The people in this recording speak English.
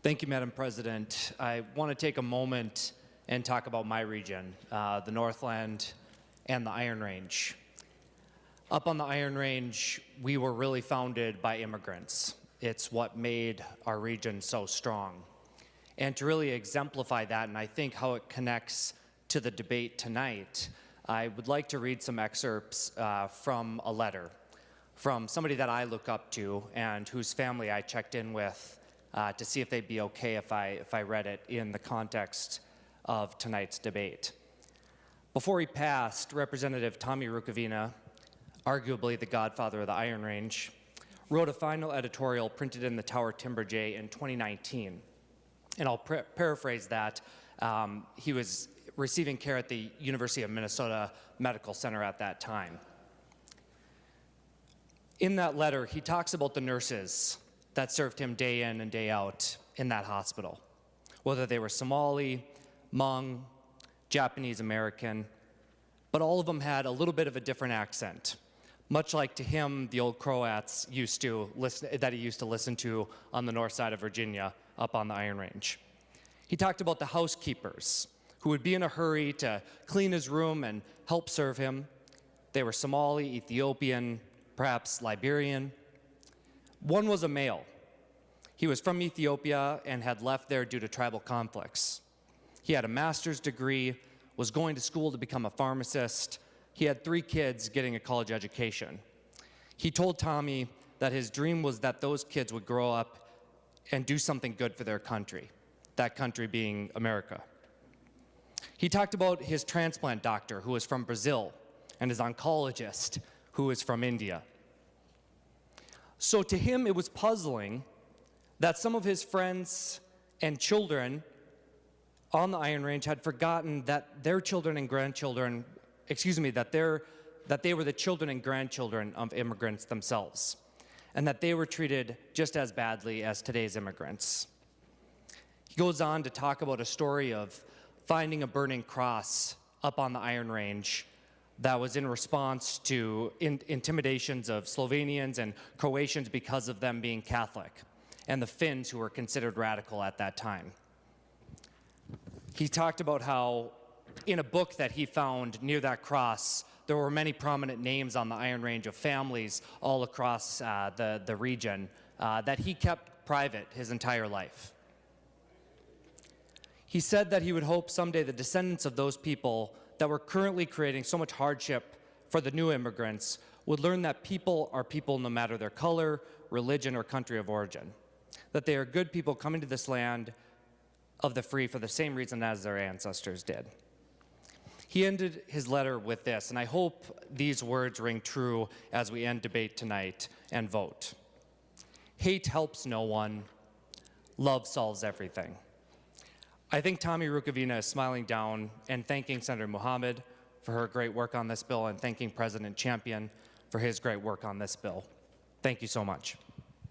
Thank you, Madam President. I want to take a moment and talk about my region, the Northland and the Iron Range. Up on the Iron Range, we were really founded by immigrants. It's what made our region so strong. And to really exemplify that, and I think how it connects to the debate tonight, I would like to read some excerpts from a letter from somebody that I look up to and whose family I checked in with to see if they'd be okay if I read it in the context of tonight's debate. Before he passed, Representative Tommy Rukavina, arguably the godfather of the Iron Range, wrote a final editorial printed in the Tower Timber Jay in 2019. And I'll paraphrase that. He was receiving care at the University of Minnesota Medical Center at that time. In that letter, he talks about the nurses that served him day in and day out in that hospital, whether they were Somali, Hmong, Japanese American, but all of them had a little bit of a different accent, much like to him the old Croats used to listen to on the north side of Virginia up on the Iron Range. He talked about the housekeepers who would be in a hurry to clean his room and help serve him. They were Somali, Ethiopian, perhaps Liberian. One was a male. He was from Ethiopia and had left there due to tribal conflicts. He had a master's degree, was going to school to become a pharmacist. He had 3 kids getting a college education. He told Tommy that his dream was that those kids would grow up and do something good for their country, that country being America. He talked about his transplant doctor who was from Brazil and his oncologist who was from India. So to him, it was puzzling that some of his friends and children on the Iron Range had forgotten that their children and grandchildren, that they were the children and grandchildren of immigrants themselves, and that they were treated just as badly as today's immigrants. He goes on to talk about a story of finding a burning cross up on the Iron Range that was in response to intimidations of Slovenians and Croatians because of them being Catholic, and the Finns who were considered radical at that time. He talked about how in a book that he found near that cross, there were many prominent names on the Iron Range of families all across the region that he kept private his entire life. He said that he would hope someday the descendants of those people that were currently creating so much hardship for the new immigrants would learn that people are people no matter their color, religion, or country of origin, that they are good people coming to this land of the free for the same reason as their ancestors did. He ended his letter with this, and I hope these words ring true as we end debate tonight and vote. Hate helps no one. Love solves everything. I think Tommy Rukavina is smiling down and thanking Senator Mohammed for her great work on this bill and thanking President Champion for his great work on this bill. Thank you so much.